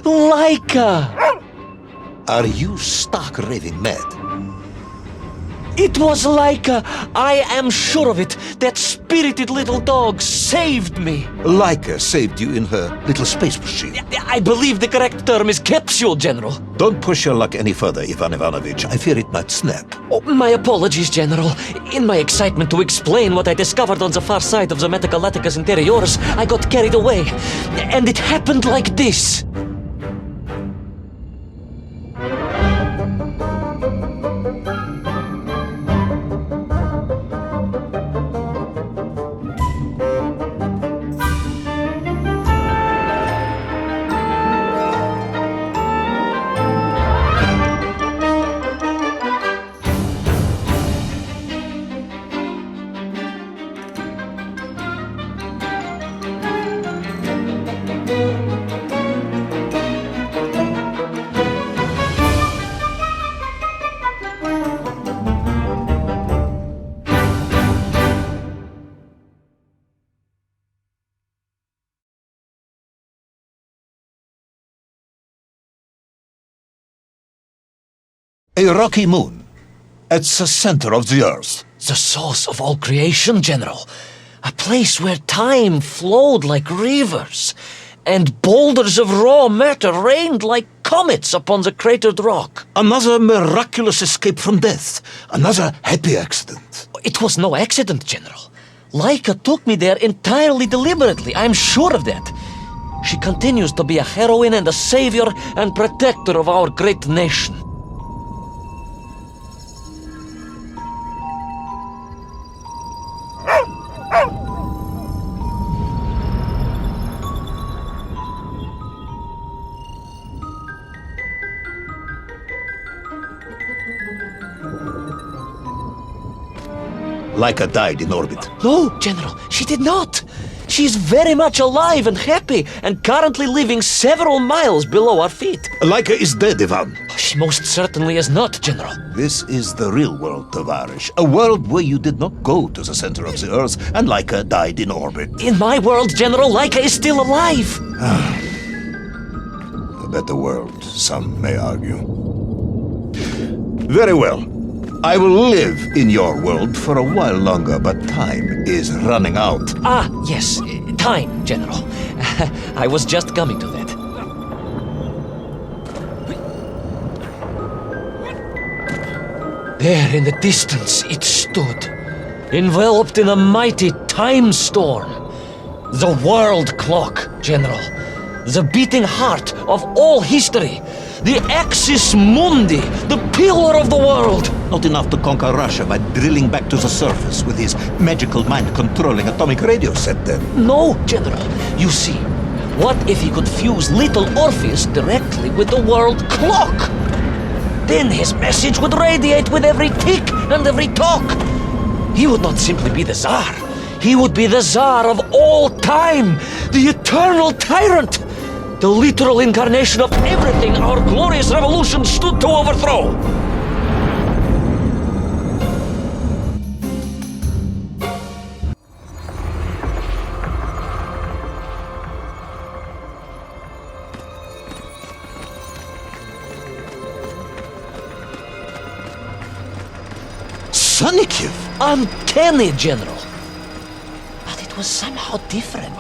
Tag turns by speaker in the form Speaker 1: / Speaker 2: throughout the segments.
Speaker 1: Laika!
Speaker 2: Are you stark raving mad?
Speaker 1: It was Laika! I am sure of it! That spirited little dog saved me!
Speaker 2: Laika saved you in her little space machine.
Speaker 1: I believe the correct term is capsule, General.
Speaker 2: Don't push your luck any further, Ivan Ivanovich. I fear it might snap.
Speaker 1: Oh, my apologies, General. In my excitement to explain what I discovered on the far side of the Metagalacticus Interiorus, I got carried away. And it happened like this.
Speaker 2: A rocky moon. It's the center of the Earth.
Speaker 1: The source of all creation, General. A place where time flowed like rivers, and boulders of raw matter rained like comets upon the cratered rock.
Speaker 2: Another miraculous escape from death. Another happy accident.
Speaker 1: It was no accident, General. Laika took me there entirely deliberately, I'm sure of that. She continues to be a heroine and a savior and protector of our great nation.
Speaker 2: Laika died in orbit.
Speaker 1: No, General, she did not. She is very much alive and happy, and currently living several miles below our feet.
Speaker 2: Laika is dead, Ivan.
Speaker 1: She most certainly is not, General.
Speaker 2: This is the real world, Tovarish. A world where you did not go to the center of the Earth, and Laika died in orbit.
Speaker 1: In my world, General, Laika is still alive.
Speaker 2: A better world, some may argue. Very well. I will live in your world for a while longer, but time is running out.
Speaker 1: Ah, yes, time, General. I was just coming to that. There in the distance it stood, enveloped in a mighty time storm. The world clock, General. The beating heart of all history. The axis mundi, the pillar of the world.
Speaker 2: Not enough to conquer Russia by drilling back to the surface with his magical mind-controlling atomic radio set then.
Speaker 1: No, General. You see, what if he could fuse Little Orpheus directly with the world clock? Then his message would radiate with every tick and every talk. He would not simply be the Tsar. He would be the Tsar of all time, the eternal tyrant. The literal incarnation of everything our glorious revolution stood to overthrow.
Speaker 2: Sonikiv!
Speaker 1: Uncanny, General. But it was somehow different.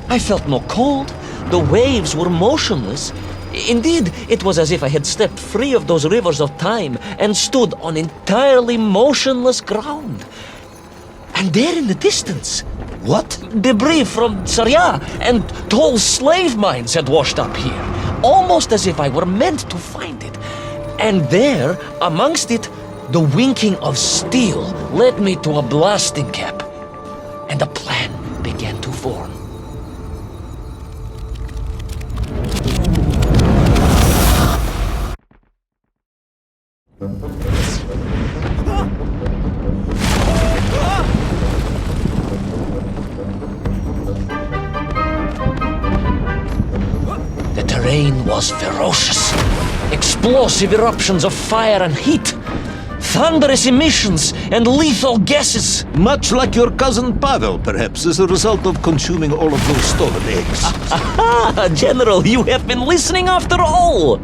Speaker 1: I felt no cold. The waves were motionless. Indeed, it was as if I had stepped free of those rivers of time and stood on entirely motionless ground. And there in the distance...
Speaker 2: What?
Speaker 1: Debris from Tsarya and tall slave mines had washed up here, almost as if I were meant to find it. And there, amongst it, the winking of steel led me to a blasting cap, and a plan began to form. The terrain was ferocious. Explosive eruptions of fire and heat. thunderous emissions, and lethal gases.
Speaker 2: Much like your cousin Pavel, perhaps, as a result of consuming all of those stolen eggs.
Speaker 1: Aha! General, you have been listening after all!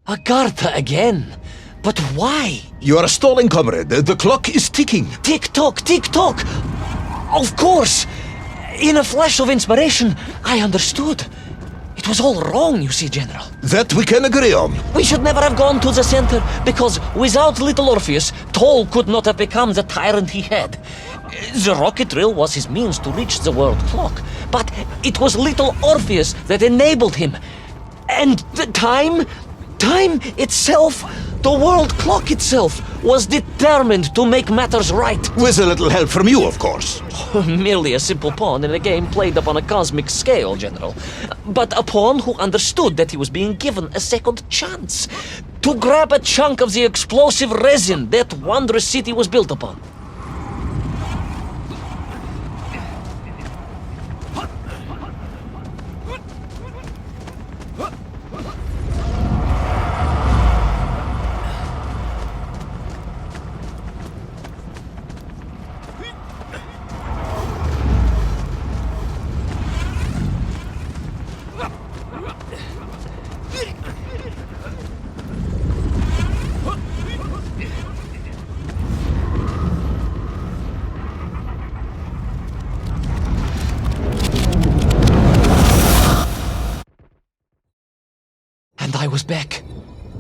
Speaker 1: Agartha again? But why?
Speaker 2: You are stalling, comrade. The clock is ticking.
Speaker 1: Tick-tock, tick-tock! Of course! In a flash of inspiration, I understood. It was all wrong, you see, General.
Speaker 2: That we can agree on.
Speaker 1: We should never have gone to the center, because without Little Orpheus, Toll could not have become the tyrant he had. The rocket drill was his means to reach the world clock, but it was Little Orpheus that enabled him. And the time itself, the world clock itself, was determined to make matters right.
Speaker 2: With a little help from you, of course.
Speaker 1: Merely a simple pawn in a game played upon a cosmic scale, General. But a pawn who understood that he was being given a second chance to grab a chunk of the explosive resin that wondrous city was built upon. And I was back.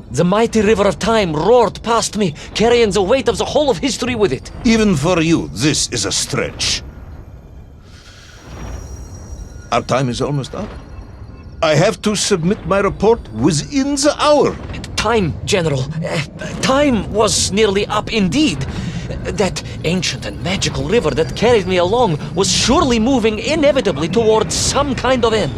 Speaker 1: The mighty river of time roared past me, carrying the weight of the whole of history with it.
Speaker 2: Even for you, this is a stretch. Our time is almost up. I have to submit my report within the hour.
Speaker 1: Time, General. Time was nearly up indeed. That ancient and magical river that carried me along was surely moving inevitably towards some kind of end.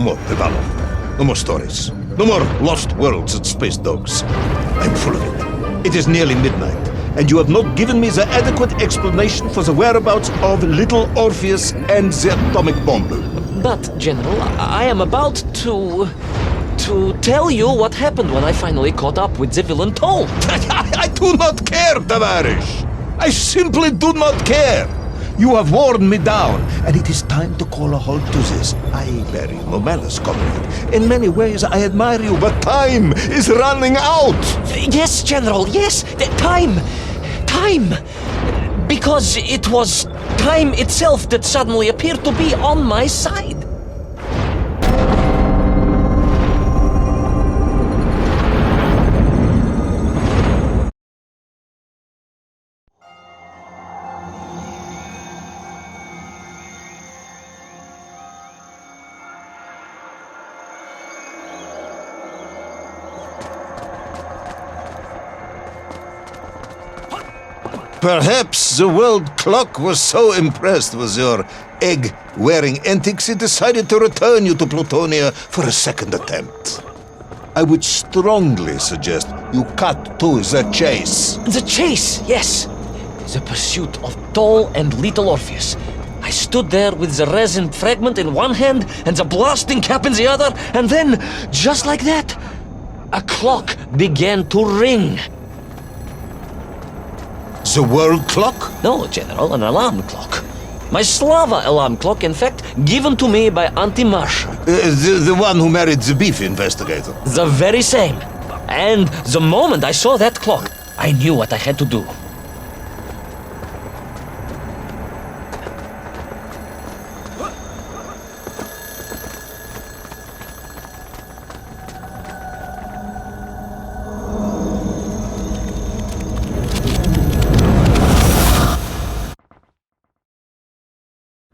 Speaker 2: more, Privalov. No more stories. No more lost worlds and space dogs. I'm full of it. It is nearly midnight, and you have not given me the adequate explanation for the whereabouts of Little Orpheus and the atomic bomb.
Speaker 1: But, General, I am about to tell you what happened when I finally caught up with the villain Toll.
Speaker 2: I do not care, Tavarish. I simply do not care. You have worn me down, and it is time to call a halt to this. I bear you no malice, comrade. In many ways, I admire you, but time is running out.
Speaker 1: Yes, General, yes. Time. Because it was time itself that suddenly appeared to be on my side.
Speaker 2: Perhaps the world clock was so impressed with your egg-wearing antics it decided to return you to Plutonia for a second attempt. I would strongly suggest you cut to the chase.
Speaker 1: The chase, yes. The pursuit of Toll and Little Orpheus. I stood there with the resin fragment in one hand and the blasting cap in the other, and then, just like that, a clock began to ring.
Speaker 2: The world clock?
Speaker 1: No, General, an alarm clock. My Slava alarm clock, in fact, given to me by Auntie Marsha.
Speaker 2: The one who married the beef investigator.
Speaker 1: The very same. And the moment I saw that clock, I knew what I had to do.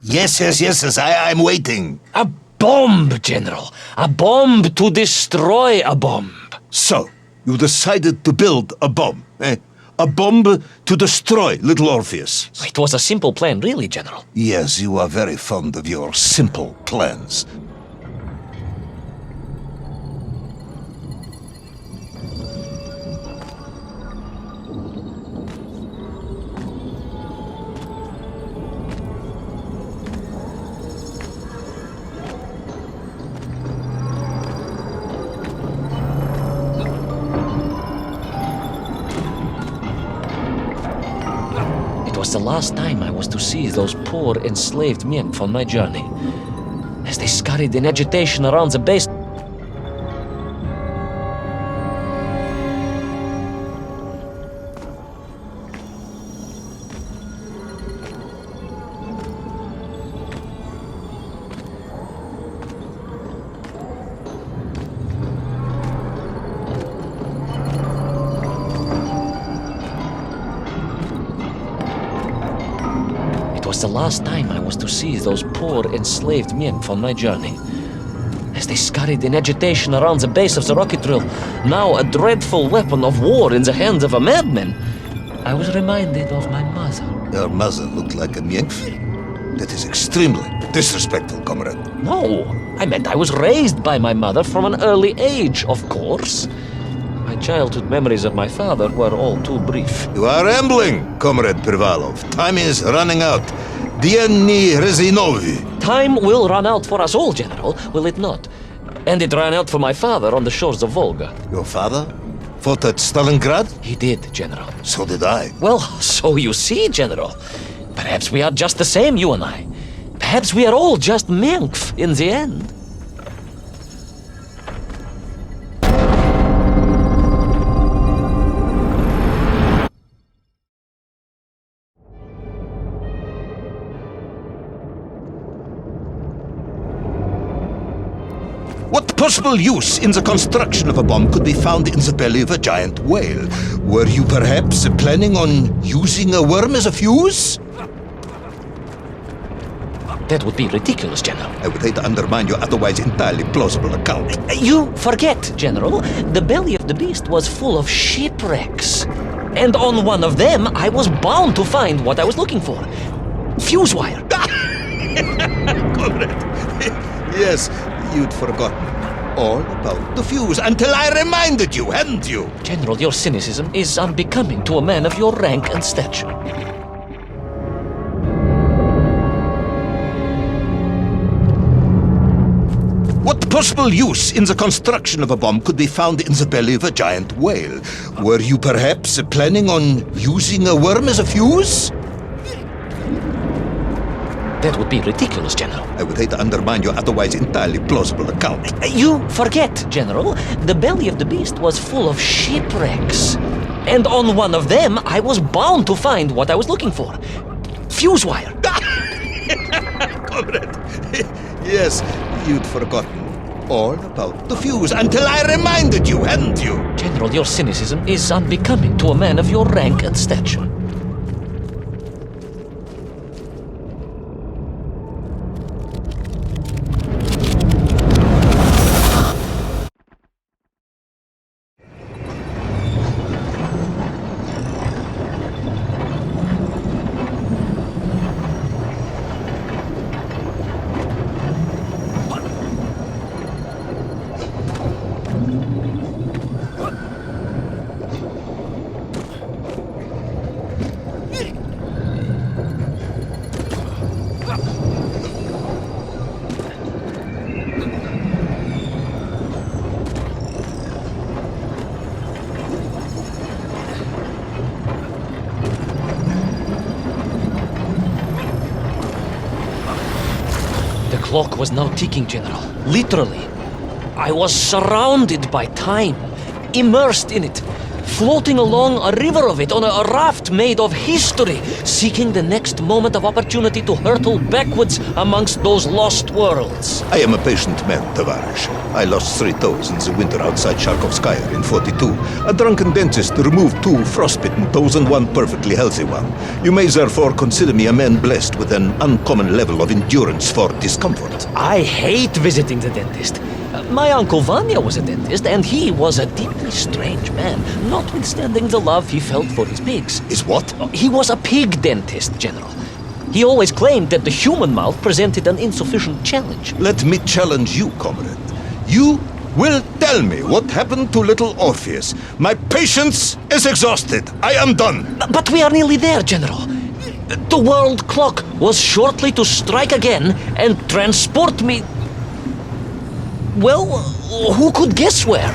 Speaker 2: Yes, I'm waiting.
Speaker 1: A bomb, General. A bomb to destroy a bomb.
Speaker 2: So, you decided to build a bomb, eh? A bomb to destroy Little Orpheus.
Speaker 1: It was a simple plan, really, General.
Speaker 2: Yes, you are very fond of your simple plans.
Speaker 1: It was the last time I was to see those poor enslaved men on my journey. As they scurried in agitation around the base, the last time I was to see those poor enslaved men on my journey. As they scurried in agitation around the base of the rocket drill, now a dreadful weapon of war in the hands of a madman, I was reminded of my mother.
Speaker 2: Your mother looked like a nymph? That is extremely disrespectful, comrade.
Speaker 1: No, I meant I was raised by my mother from an early age, of course. My childhood memories of my father were all too brief.
Speaker 2: You are rambling, Comrade Privalov. Time is running out. Dieni Rezinovi.
Speaker 1: Time will run out for us all, General, will it not? And it ran out for my father on the shores of Volga.
Speaker 2: Your father fought at Stalingrad?
Speaker 1: He did, General.
Speaker 2: So did I.
Speaker 1: Well, so you see, General. Perhaps we are just the same, you and I. Perhaps we are all just Menkf in the end.
Speaker 2: What possible use in the construction of a bomb could be found in the belly of a giant whale? Were you perhaps planning on using a worm as a fuse?
Speaker 1: That would be ridiculous, General.
Speaker 2: I would hate to undermine your otherwise entirely plausible account.
Speaker 1: You forget, General. The belly of the beast was full of shipwrecks. And on one of them, I was bound to find what I was looking for. Fuse wire.
Speaker 2: Comrade, yes, You'd forgotten all about the fuse until I reminded you, hadn't you?
Speaker 1: General, your cynicism is unbecoming to a man of your rank and stature.
Speaker 2: What possible use in the construction of a bomb could be found in the belly of a giant whale? Were you perhaps planning on using a worm as a fuse?
Speaker 1: That would be ridiculous, General.
Speaker 2: I would hate to undermine your otherwise entirely plausible account.
Speaker 1: You forget, General. The belly of the beast was full of shipwrecks. And on one of them, I was bound to find what I was looking for. Fuse wire.
Speaker 2: Comrade, yes, you'd forgotten all about the fuse until I reminded you, hadn't you?
Speaker 1: General, your cynicism is unbecoming to a man of your rank and stature. The clock was now ticking, General. Literally. I was surrounded by time, immersed in it, floating along a river of it on a raft made of history, seeking the next moment of opportunity to hurtle backwards amongst those lost worlds.
Speaker 2: I am a patient man, Tavarish. I lost 3 toes in the winter outside Sharkovskaya in 42. A drunken dentist removed 2 frostbitten toes and 1 perfectly healthy one. You may therefore consider me a man blessed with an uncommon level of endurance for discomfort.
Speaker 1: I hate visiting the dentist. My uncle Vanya was a dentist, and he was a deeply strange man, notwithstanding the love he felt for his pigs.
Speaker 2: Is what?
Speaker 1: He was a pig dentist, General. He always claimed that the human mouth presented an insufficient challenge.
Speaker 2: Let me challenge you, comrade. You will tell me what happened to Little Orpheus. My patience is exhausted. I am done.
Speaker 1: But we are nearly there, General. The world clock was shortly to strike again and transport me... Well, who could guess where?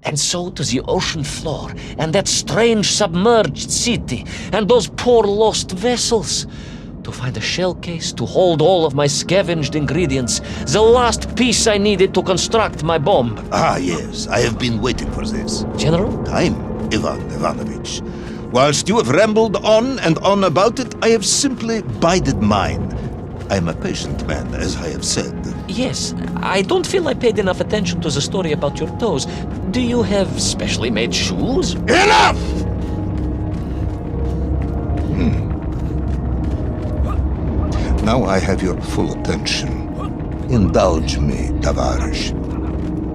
Speaker 1: And so to the ocean floor, and that strange submerged city, and those poor lost vessels. To find a shell case to hold all of my scavenged ingredients, the last piece I needed to construct my bomb.
Speaker 2: Ah, yes, I have been waiting for this.
Speaker 1: General?
Speaker 2: Time. Ivan Ivanovich. Whilst you have rambled on and on about it, I have simply bided mine. I am a patient man, as I have said.
Speaker 1: Yes, I don't feel I paid enough attention to the story about your toes. Do you have specially made shoes?
Speaker 2: Enough! Now I have your full attention. Indulge me, Tavarish.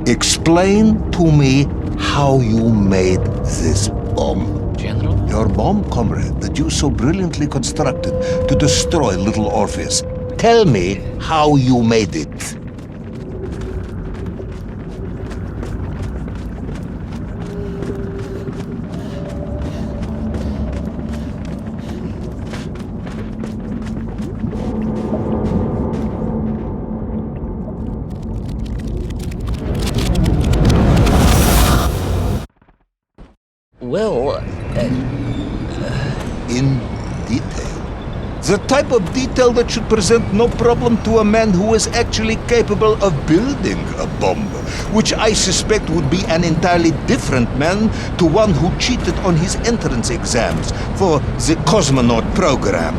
Speaker 2: Explain to me how you made this bomb.
Speaker 1: General?
Speaker 2: Your bomb, comrade, that you so brilliantly constructed to destroy Little Orpheus. Tell me how you made it.
Speaker 1: Well,
Speaker 2: In detail. The type of detail that should present no problem to a man who is actually capable of building a bomb, which I suspect would be an entirely different man to one who cheated on his entrance exams for the cosmonaut program.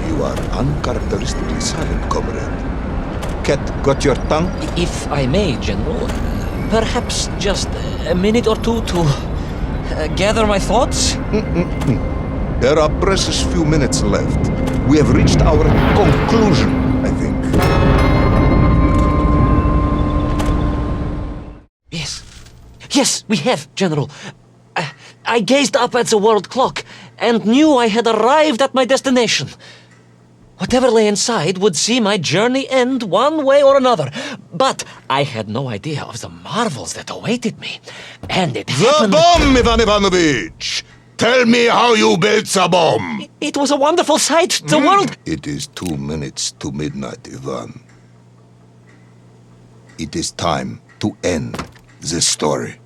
Speaker 2: You are uncharacteristically silent, comrade. Cat, got your tongue?
Speaker 1: if I may, General, perhaps just a minute or two to gather my thoughts?
Speaker 2: There are precious few minutes left. We have reached our conclusion, I think.
Speaker 1: Yes, we have, General. I gazed up at the world clock and knew I had arrived at my destination. Whatever lay inside would see my journey end one way or another. But I had no idea of the marvels that awaited me. And it
Speaker 2: The
Speaker 1: happened...
Speaker 2: bomb, Ivan Ivanovich! Tell me how you built the bomb!
Speaker 1: It was a wonderful sight. The world...
Speaker 2: It is 2 minutes to midnight, Ivan. It is time to end the story.